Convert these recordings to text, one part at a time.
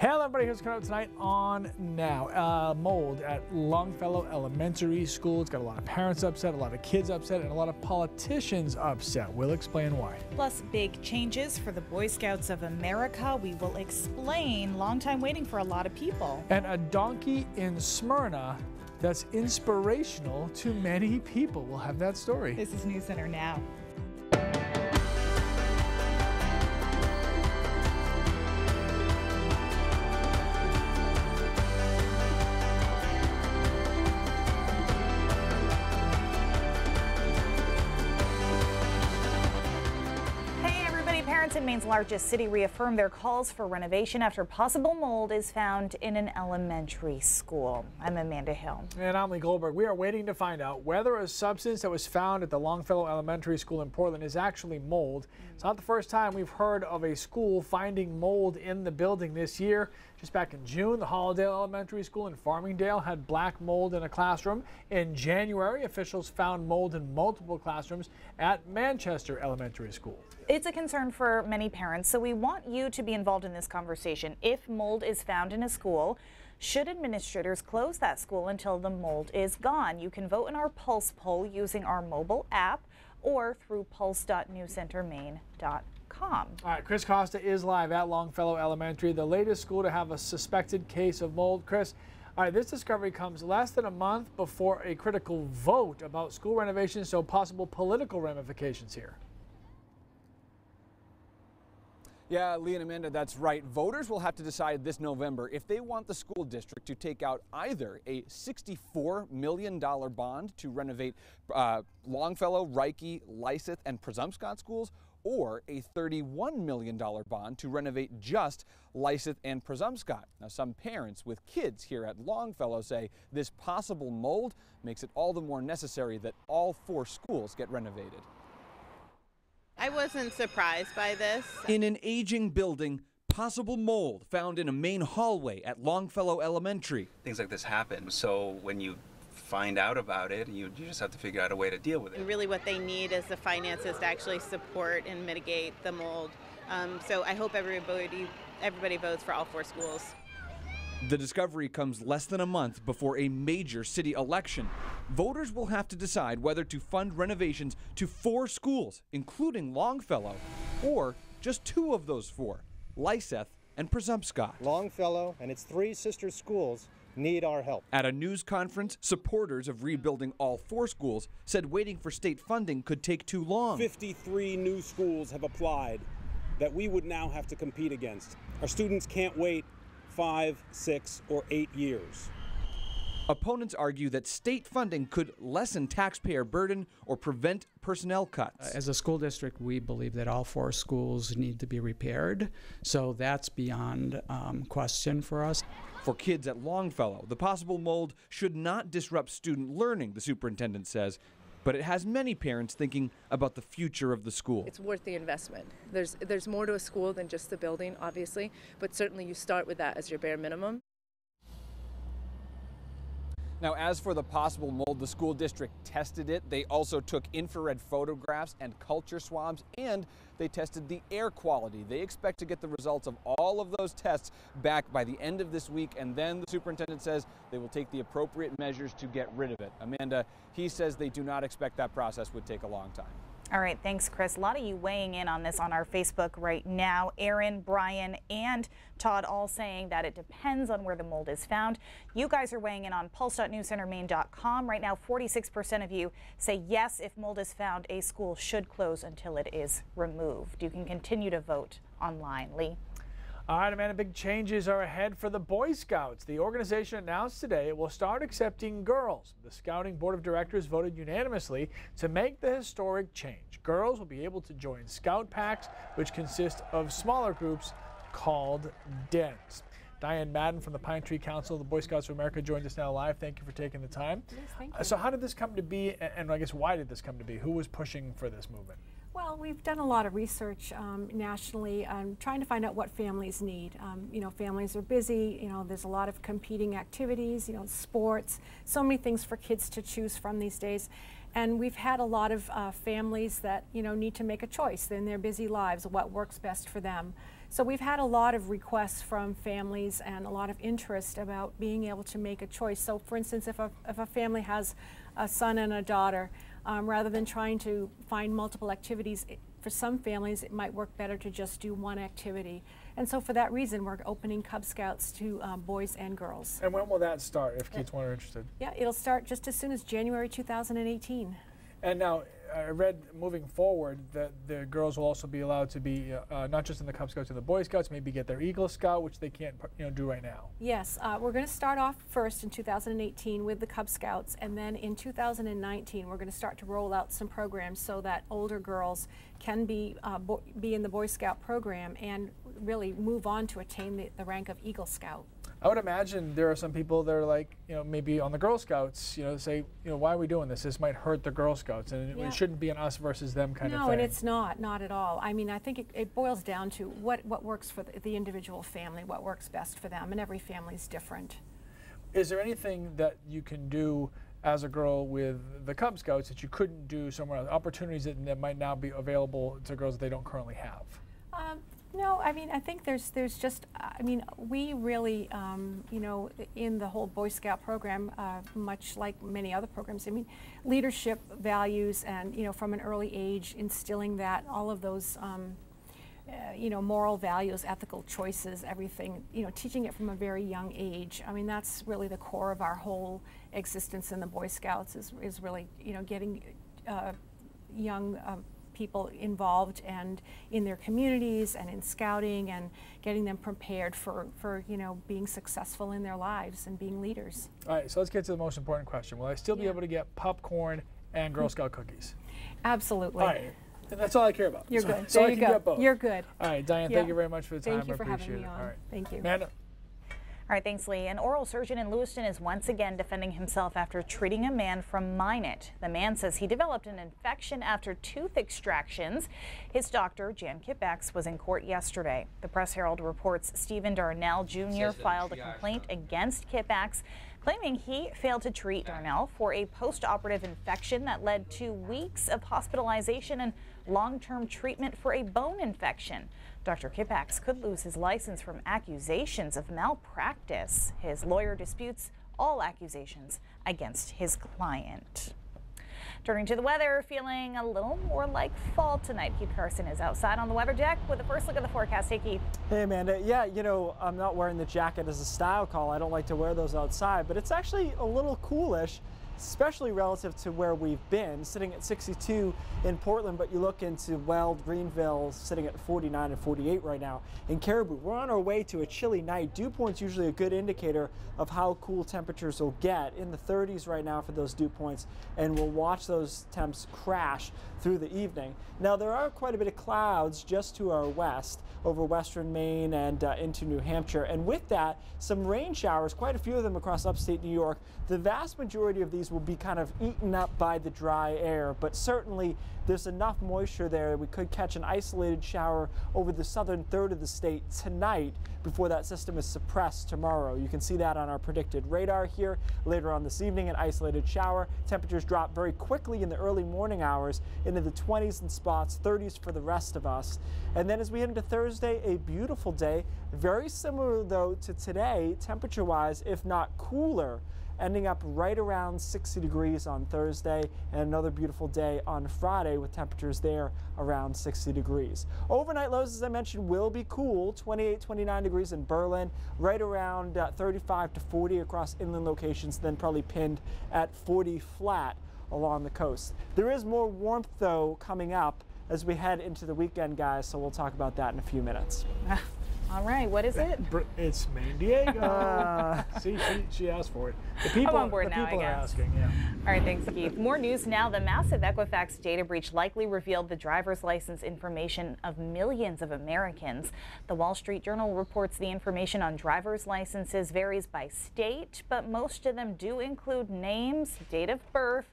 Hello everybody, here's coming up tonight on Now. Mold at Longfellow Elementary School. It's got a lot of parents upset, a lot of kids upset, and a lot of politicians upset. We'll explain why. Plus big changes for the Boy Scouts of America. We will explain. Long time waiting for a lot of people. And a donkey in Smyrna that's inspirational to many people. We'll have that story. This is News Center Now. Parents in Maine's largest city reaffirmed their calls for renovation after possible mold is found in an elementary school. I'm Amanda Hill. And I'm Lee Goldberg. We are waiting to find out whether a substance that was found at the Longfellow Elementary School in Portland is actually mold. It's not the first time we've heard of a school finding mold in the building this year. Just back in June, the Hollowdale Elementary School in Farmingdale had black mold in a classroom. In January, officials found mold in multiple classrooms at Manchester Elementary School. It's a concern for many parents, so we want you to be involved in this conversation. If mold is found in a school, should administrators close that school until the mold is gone? You can vote in our Pulse poll using our mobile app or through pulse.newscentermaine.com. All right, Chris Costa is live at Longfellow Elementary, the latest school to have a suspected case of mold. Chris, all right, this discovery comes less than a month before a critical vote about school renovations, so possible political ramifications here. Yeah, Lee and Amanda, that's right. Voters will have to decide this November if they want the school district to take out either a $64 million bond to renovate Longfellow, Ryke, Lyseth, and Presumpscot schools, or a $31 million bond to renovate just Lyseth and Presumpscot. Now, some parents with kids here at Longfellow say this possible mold makes it all the more necessary that all 4 schools get renovated. I wasn't surprised by this. In an aging building, possible mold found in a main hallway at Longfellow Elementary. Things like this happen, so when you find out about it, you just have to figure out a way to deal with it. And really what they need is the finances to actually support and mitigate the mold. So I hope everybody votes for all 4 schools. The discovery comes less than a month before a major city election. Voters will have to decide whether to fund renovations to 4 schools, including Longfellow, or just 2 of those 4, Lyseth and Presumpscot. Longfellow and its 3 sister schools need our help. At a news conference, supporters of rebuilding all 4 schools said waiting for state funding could take too long. 53 new schools have applied that we would now have to compete against. Our students can't wait 5, 6, or 8 years. Opponents argue that state funding could lessen taxpayer burden or prevent personnel cuts. As a school district, we believe that all 4 schools need to be repaired, so that's beyond question for us. For kids at Longfellow, the possible mold should not disrupt student learning, the superintendent says, but it has many parents thinking about the future of the school. It's worth the investment. There's more to a school than just the building, obviously, but certainly you start with that as your bare minimum. Now, as for the possible mold, the school district tested it. They also took infrared photographs and culture swabs, and they tested the air quality. They expect to get the results of all of those tests back by the end of this week, and then the superintendent says they will take the appropriate measures to get rid of it. Amanda, he says they do not expect that process would take a long time. All right, thanks, Chris. A lot of you weighing in on this on our Facebook right now. Aaron, Brian, and Todd all saying that it depends on where the mold is found. You guys are weighing in on pulse.newscentermaine.com. Right now, 46% of you say yes, if mold is found, a school should close until it is removed. You can continue to vote online. Lee? All right, Amanda, big changes are ahead for the Boy Scouts. The organization announced today it will start accepting girls. The Scouting Board of Directors voted unanimously to make the historic change. Girls will be able to join Scout packs, which consist of smaller groups called dens. Diane Madden from the Pine Tree Council of the Boy Scouts of America joins us now live. Thank you for taking the time. Yes, thank you. So how did this come to be, and I guess why did this come to be? Who was pushing for this movement? Well, we've done a lot of research nationally trying to find out what families need. You know, families are busy, you know, there's a lot of competing activities, you know, sports, so many things for kids to choose from these days. And we've had a lot of families that, you know, need to make a choice in their busy lives, what works best for them. So we've had a lot of requests from families and a lot of interest about being able to make a choice. So for instance, if a family has a son and a daughter, rather than trying to find multiple activities, for some families it might work better to just do one activity. And so for that reason, we're opening Cub Scouts to boys and girls. And when will that start, if kids are interested? Yeah, it'll start just as soon as January 2018. And now, I read moving forward that the girls will also be allowed to be not just in the Cub Scouts and the Boy Scouts, maybe get their Eagle Scout, which they can't do right now. Yes, we're going to start off first in 2018 with the Cub Scouts, and then in 2019 we're going to start to roll out some programs so that older girls can be in the Boy Scout program and really move on to attain the rank of Eagle Scout. I would imagine there are some people that are like, maybe on the Girl Scouts, say, why are we doing this? This might hurt the Girl Scouts, and it shouldn't be an us versus them kind of thing. No, and it's not at all. I mean, I think it boils down to what works for the individual family, what works best for them, and every family is different. Is there anything that you can do as a girl with the Cub Scouts that you couldn't do somewhere else? Opportunities that might now be available to girls that they don't currently have? No, I mean, I think there's just, I mean, we really, in the whole Boy Scout program, much like many other programs, I mean, leadership values and, from an early age, instilling that, all of those, moral values, ethical choices, everything, teaching it from a very young age. I mean, that's really the core of our whole existence in the Boy Scouts is really, getting young people involved and in their communities and in scouting and getting them prepared for being successful in their lives and being leaders. All right, so let's get to the most important question. Will I still be able to get popcorn and Girl Scout cookies? Absolutely. All right, and that's all I care about. You're good. So there I you can go. Get both. You're good. All right, Diane, thank you very much for the time. Thank you for having me on. All right. Thank you. Amanda. All right, thanks, Lee. An oral surgeon in Lewiston is once again defending himself after treating a man from Minot. The man says he developed an infection after tooth extractions. His doctor, Jan Kippax, was in court yesterday. The Press Herald reports Stephen Darnell Jr. filed a complaint against Kippax, claiming he failed to treat Darnell for a post-operative infection that led to weeks of hospitalization and long-term treatment for a bone infection. Dr. Kippax could lose his license from accusations of malpractice. His lawyer disputes all accusations against his client. Turning to the weather, feeling a little more like fall tonight. Keith Carson is outside on the weather deck with a first look at the forecast. Hey, Keith. Hey, Amanda. Yeah, I'm not wearing the jacket as a style call. I don't like to wear those outside, but it's actually a little coolish, especially relative to where we've been, sitting at 62 in Portland, but you look into Weld, Greenville, sitting at 49 and 48 right now. In Caribou, we're on our way to a chilly night. Dew point's usually a good indicator of how cool temperatures will get. In the 30s right now for those dew points, and we'll watch those temps crash through the evening. Now, there are quite a bit of clouds just to our west, over western Maine and into New Hampshire, and with that, some rain showers, quite a few of them across upstate New York. The vast majority of these will be kind of eaten up by the dry air, but certainly there's enough moisture there we could catch an isolated shower over the southern third of the state tonight before that system is suppressed tomorrow. You can see that on our predicted radar here. Later on this evening, an isolated shower. Temperatures drop very quickly in the early morning hours into the 20s in spots, 30s for the rest of us. And then as we head into Thursday, a beautiful day, very similar though to today, temperature-wise, if not cooler, ending up right around 60 degrees on Thursday, and another beautiful day on Friday with temperatures there around 60 degrees. Overnight lows, as I mentioned, will be cool, 28, 29 degrees in Berlin, right around 35 to 40 across inland locations, then probably pinned at 40 flat along the coast. There is more warmth, though, coming up as we head into the weekend, guys, so we'll talk about that in a few minutes. All right, what is it? It's Maine Diego. See, she asked for it. The people, I'm on board now, I guess. Are asking, yeah. All right, thanks, Keith. More news now. The massive Equifax data breach likely revealed the driver's license information of millions of Americans. The Wall Street Journal reports the information on driver's licenses varies by state, but most of them do include names, date of birth,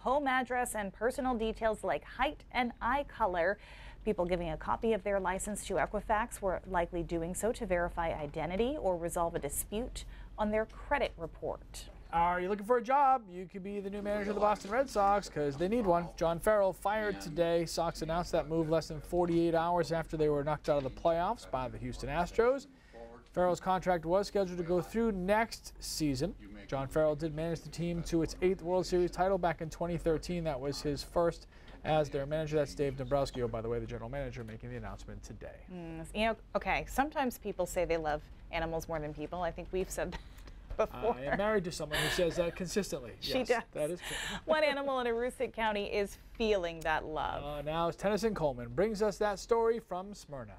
home address, and personal details like height and eye color. People giving a copy of their license to Equifax were likely doing so to verify identity or resolve a dispute on their credit report. Are you looking for a job? You could be the new manager of the Boston Red Sox because they need one. John Farrell fired today. Sox announced that move less than 48 hours after they were knocked out of the playoffs by the Houston Astros. Farrell's contract was scheduled to go through next season. John Farrell did manage the team to its 8th World Series title back in 2013. That was his first as their manager. That's Dave Dombrowski, by the way, the general manager, making the announcement today. You know, okay, sometimes people say they love animals more than people. I think we've said that before. I am married to someone who says that consistently. She yes, does. That is true. What animal in Aroostook County is feeling that love? Now Tennyson Coleman brings us that story from Smyrna.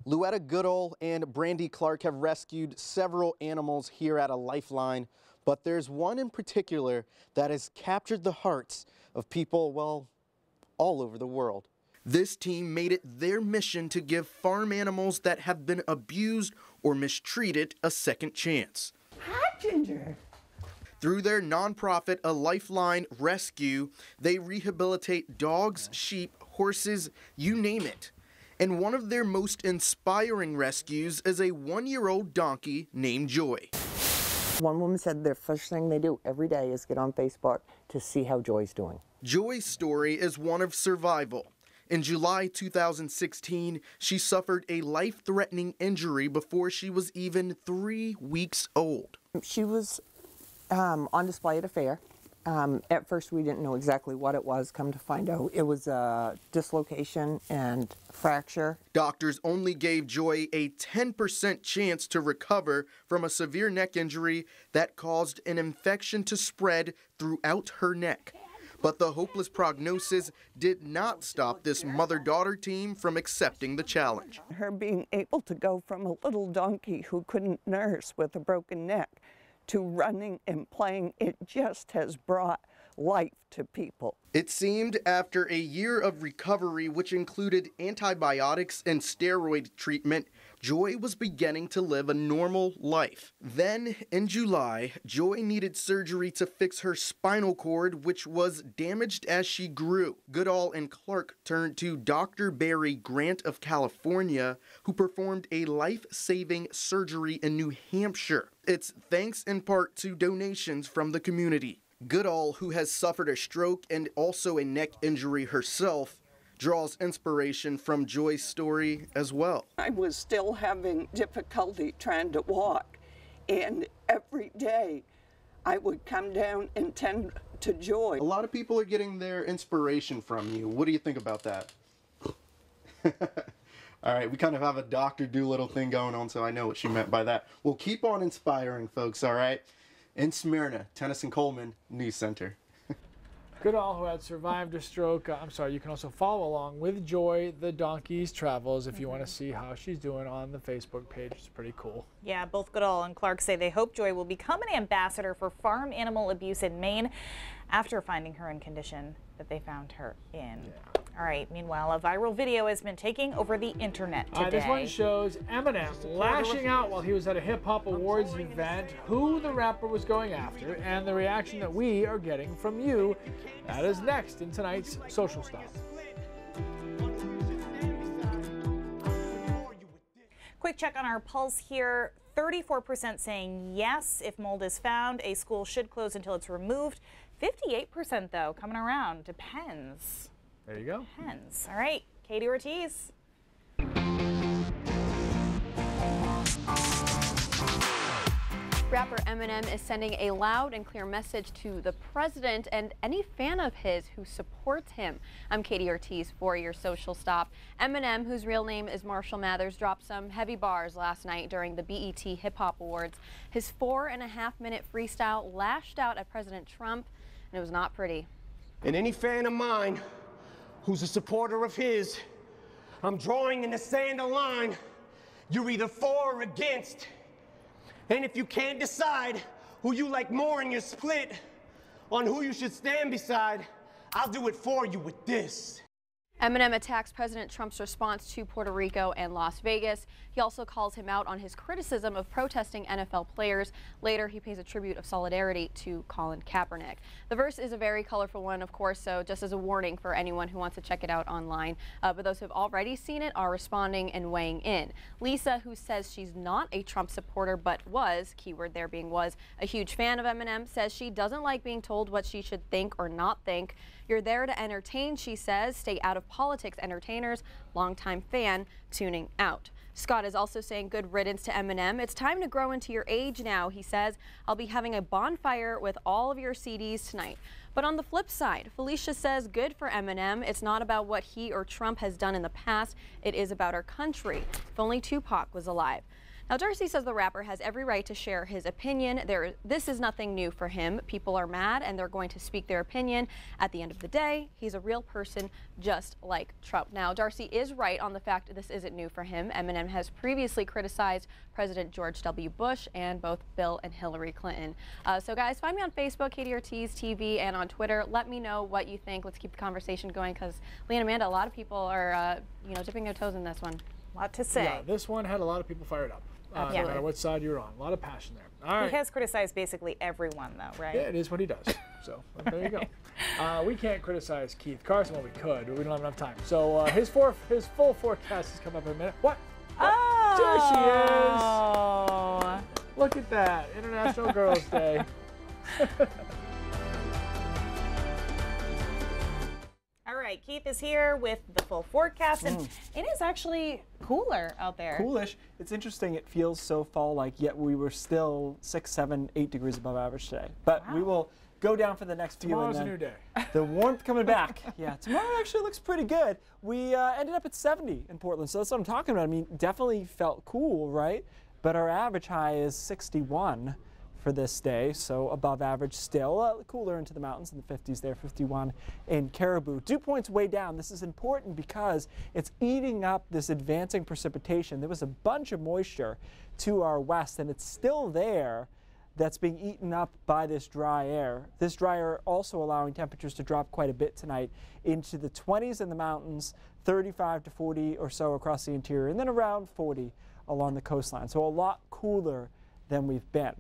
Louetta Goodall and Brandy Clark have rescued several animals here at a Lifeline, but there's one in particular that has captured the hearts of people, well, all over the world. This team made it their mission to give farm animals that have been abused or mistreated a second chance. Hi, Ginger. Through their nonprofit, A Lifeline Rescue, they rehabilitate dogs, sheep, horses, you name it. And one of their most inspiring rescues is a 1-year-old donkey named Joy. One woman said their first thing they do every day is get on Facebook to see how Joy's doing. Joy's story is one of survival. In July 2016, she suffered a life-threatening injury before she was even 3 weeks old. She was on display at a fair. At first we didn't know exactly what it was. Come to find out, it was a dislocation and fracture. Doctors only gave Joy a 10% chance to recover from a severe neck injury that caused an infection to spread throughout her neck. But the hopeless prognosis did not stop this mother-daughter team from accepting the challenge. Her being able to go from a little donkey who couldn't nurse with a broken neck to running and playing, it just has brought life to people. It seemed after a year of recovery, which included antibiotics and steroid treatment, Joy was beginning to live a normal life. Then, in July, Joy needed surgery to fix her spinal cord, which was damaged as she grew. Goodall and Clark turned to Dr. Barry Grant of California, who performed a life-saving surgery in New Hampshire. It's thanks in part to donations from the community. Goodall, who has suffered a stroke and also a neck injury herself, draws inspiration from Joy's story as well. I was still having difficulty trying to walk, and every day I would come down and tend to Joy. A lot of people are getting their inspiration from you. What do you think about that? All right, we kind of have a Dr. Dolittle thing going on, so I know what she meant by that. We'll keep on inspiring folks, all right? In Smyrna, Tennyson Coleman, News Center. Goodall, who had survived a stroke. You can also follow along with Joy, the donkey's travels, if you want to see how she's doing on the Facebook page. It's pretty cool. Yeah, both Goodall and Clark say they hope Joy will become an ambassador for farm animal abuse in Maine after finding her in condition that they found her in. Yeah. All right, meanwhile, a viral video has been taking over the internet today. This one shows Eminem lashing out while he was at a hip-hop awards event, who the rapper was going after, and the reaction that we are getting from you. That is next in tonight's Social Stop. Quick check on our pulse here. 34% saying yes, if mold is found, a school should close until it's removed. 58% though, coming around, depends. There you go. Depends. All right, Katie Ortiz. Rapper Eminem is sending a loud and clear message to the president and any fan of his who supports him. I'm Katie Ortiz for your Social Stop. Eminem, whose real name is Marshall Mathers, dropped some heavy bars last night during the BET Hip Hop Awards. His 4.5-minute freestyle lashed out at President Trump, and it was not pretty. And any fan of mine who's a supporter of his, I'm drawing in the sand a line. You're either for or against. And if you can't decide who you like more and you're split on who you should stand beside, I'll do it for you with this. Eminem attacks President Trump's response to Puerto Rico and Las Vegas. He also calls him out on his criticism of protesting NFL players. Later, he pays a tribute of solidarity to Colin Kaepernick. The verse is a very colorful one, of course, so just as a warning for anyone who wants to check it out online. But those who have already seen it are responding and weighing in. Lisa, who says she's not a Trump supporter but was, keyword there being was, a huge fan of Eminem, says she doesn't like being told what she should think or not think. You're there to entertain, she says. Stay out of politics, entertainers. Longtime fan tuning out. Scott is also saying good riddance to Eminem. It's time to grow into your age now, he says. I'll be having a bonfire with all of your CDs tonight. But on the flip side, Felicia says good for Eminem. It's not about what he or Trump has done in the past. It is about our country. If only Tupac was alive. Now, Darcy says the rapper has every right to share his opinion. This is nothing new for him. People are mad and they're going to speak their opinion. At the end of the day, he's a real person just like Trump. Now, Darcy is right on the fact that this isn't new for him. Eminem has previously criticized President George W. Bush and both Bill and Hillary Clinton. So guys, find me on Facebook, Katie Ortiz TV, and on Twitter. Let me know what you think. Let's keep the conversation going because Lee and Amanda, a lot of people are dipping their toes in this one. A lot to say. Yeah, this one had a lot of people fired up. No matter what side you're on. A lot of passion there. All right. He has criticized basically everyone, though, right? Yeah, it is what he does. So there you go. We can't criticize Keith Carson. Well, we could, but we don't have enough time. So his full forecast is coming up in a minute. What? Oh! There she is. Look at that. International Girls Day. All right, Keith is here with the full forecast, and it is actually cooler out there. Coolish. It's interesting. It feels so fall-like, yet we were still 6, 7, 8 degrees above average today. But we will go down for the next few. Tomorrow's a new day. The warmth coming back. Yeah, tomorrow actually looks pretty good. We ended up at 70 in Portland, so that's what I'm talking about. I mean, definitely felt cool, right? But our average high is 61 for this day, so above average still. Cooler into the mountains in the 50s there, 51 in Caribou. Dew point's way down. This is important because it's eating up this advancing precipitation. There was a bunch of moisture to our west, and it's still there. That's being eaten up by this dry air. This dry air also allowing temperatures to drop quite a bit tonight into the 20s in the mountains, 35 to 40 or so across the interior, and then around 40 along the coastline. So a lot cooler than we've been.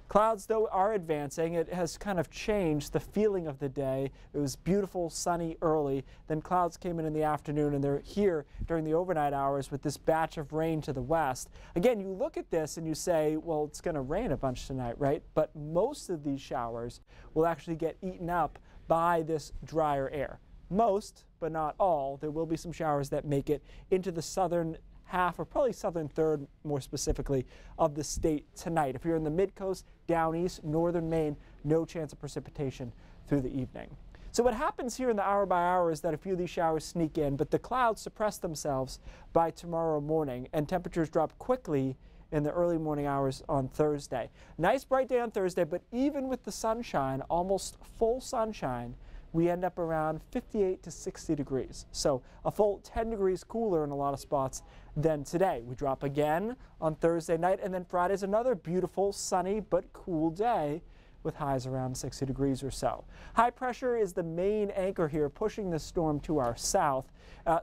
Clouds, though, are advancing. It has kind of changed the feeling of the day. It was beautiful, sunny early. Then clouds came in the afternoon, and they're here during the overnight hours with this batch of rain to the west. Again, you look at this and you say, well, it's going to rain a bunch tonight, right? But most of these showers will actually get eaten up by this drier air. Most, but not all. There will be some showers that make it into the southern half, or probably southern third more specifically, of the state tonight. If you're in the mid-coast, down east, northern Maine, no chance of precipitation through the evening. So what happens here in the hour by hour is that a few of these showers sneak in, but the clouds suppress themselves by tomorrow morning, and temperatures drop quickly in the early morning hours on Thursday. Nice bright day on Thursday, but even with the sunshine, almost full sunshine, we end up around 58 to 60 degrees. So a full 10 degrees cooler in a lot of spots than today. We drop again on Thursday night, and then Friday's another beautiful, sunny, but cool day with highs around 60 degrees or so. High pressure is the main anchor here, pushing this storm to our south.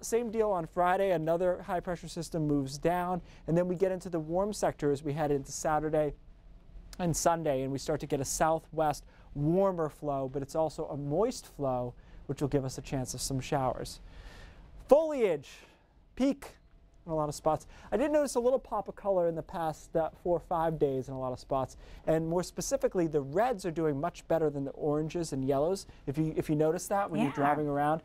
Same deal on Friday. Another high pressure system moves down, and then we get into the warm sector as we head into Saturday and Sunday, and we start to get a southwest warmer flow, but it's also a moist flow, which will give us a chance of some showers. Foliage, peak in a lot of spots. I did notice a little pop of color in the past 4 or 5 days in a lot of spots, and more specifically, the reds are doing much better than the oranges and yellows. If you notice that when you're driving around,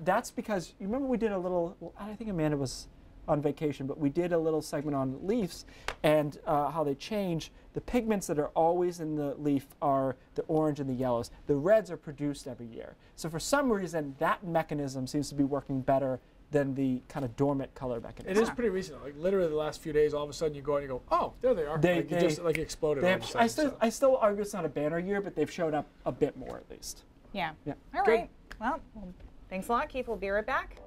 that's because you remember we did a little. Well, I think Amanda was on vacation, but we did a little segment on leaves and how they change. The pigments that are always in the leaf are the orange and the yellows. The reds are produced every year. So for some reason, that mechanism seems to be working better than the kind of dormant color mechanism. It is pretty recent. Like literally the last few days, all of a sudden you go and you go, oh, there they are. They just like exploded. All of a sudden, I still argue it's not a banner year, but they've shown up a bit more at least. Yeah. Yeah. All right. Well, thanks a lot, Keith. We'll be right back.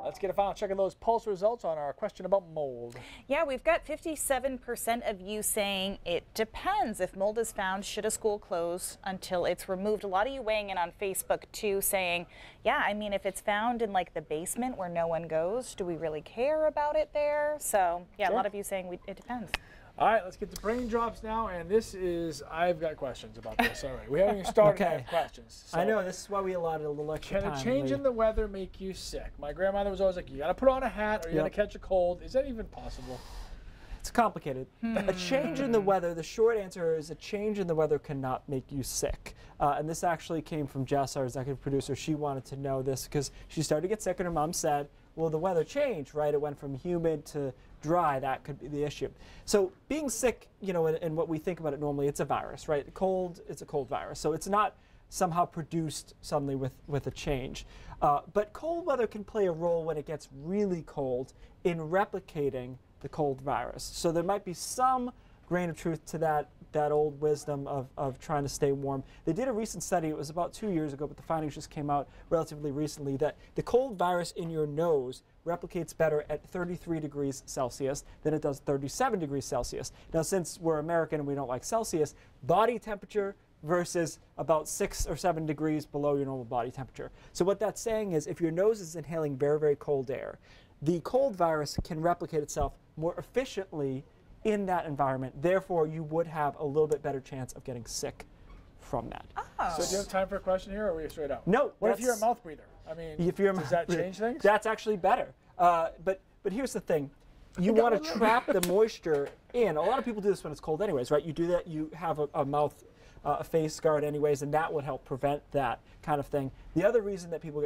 Let's get a final check of those Pulse results on our question about mold. Yeah, we've got 57% of you saying it depends. If mold is found, should a school close until it's removed? A lot of you weighing in on Facebook too, saying, yeah, I mean, if it's found in like the basement where no one goes, do we really care about it there? So yeah, Sure. A lot of you saying it depends. All right, let's get to brain drops now, and this is, I've got questions about this already. We haven't even started to have questions. I know, this is why we allotted a little extra time. Can a change in the weather make you sick? My grandmother was always like, you got to put on a hat or you're going to catch a cold. Is that even possible? It's complicated. A change in the weather, the short answer is a change in the weather cannot make you sick. And this actually came from Jess, our executive producer. She wanted to know this because she started to get sick and her mom said, well, the weather changed, right? It went from humid to dry. That could be the issue. So being sick, you know, and what we think about it normally, it's a virus, right? Cold, it's a cold virus. So it's not somehow produced suddenly with a change. But cold weather can play a role when it gets really cold in replicating the cold virus. So there might be some grain of truth to that old wisdom of trying to stay warm. They did a recent study, it was about 2 years ago, but the findings just came out relatively recently, that the cold virus in your nose replicates better at 33 degrees Celsius than it does 37 degrees Celsius. Now, since we're American and we don't like Celsius, body temperature versus about 6 or 7 degrees below your normal body temperature. So what that's saying is if your nose is inhaling very, very cold air, the cold virus can replicate itself more efficiently in that environment. Therefore, you would have a little bit better chance of getting sick from that. Oh. So do you have time for a question here, or are we straight out? No. What if you're a mouth breather? I mean, does that change things? That's actually better. But here's the thing. You want to trap the moisture in. A lot of people do this when it's cold anyways, right? You do that, you have a mouth, a face guard anyways, and that would help prevent that kind of thing. The other reason that people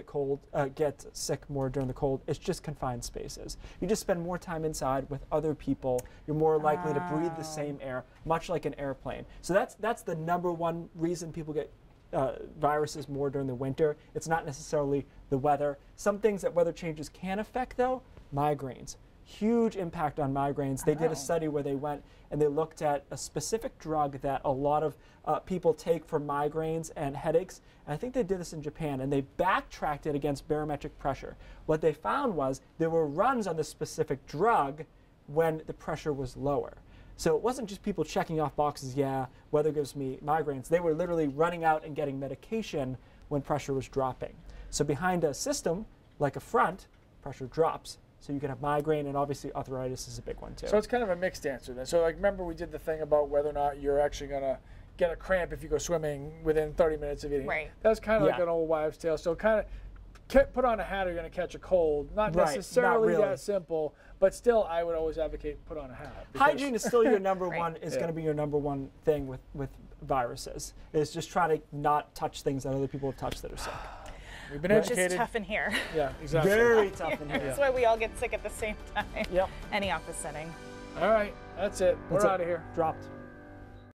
get sick more during the cold is just confined spaces. You just spend more time inside with other people. You're more likely to breathe the same air, much like an airplane. So that's the number one reason people get viruses more during the winter. It's not necessarily the weather. Some things that weather changes can affect, though, migraines. Huge impact on migraines. They did a study where they went and they looked at a specific drug that a lot of people take for migraines and headaches. And I think they did this in Japan, and they backtracked it against barometric pressure. What they found was there were runs on this specific drug when the pressure was lower. So it wasn't just people checking off boxes, yeah, weather gives me migraines. They were literally running out and getting medication when pressure was dropping. So behind a system like a front, pressure drops. So you can have migraine, and obviously arthritis is a big one too. So it's kind of a mixed answer then. So like, remember we did the thing about whether or not you're actually going to get a cramp if you go swimming within 30 minutes of eating. Right. That's kind of like an old wives' tale. So kind of put on a hat or you're going to catch a cold. Not necessarily that simple, but still I would always advocate put on a hat. Hygiene is still your number one, is going to be your number one thing with viruses, is just trying to not touch things that other people have touched that are sick. We've been educated. Which is tough in here. Yeah, exactly. Very tough in here. That's why we all get sick at the same time. Yep. Any office setting. All right, that's it. We're out of here. Dropped.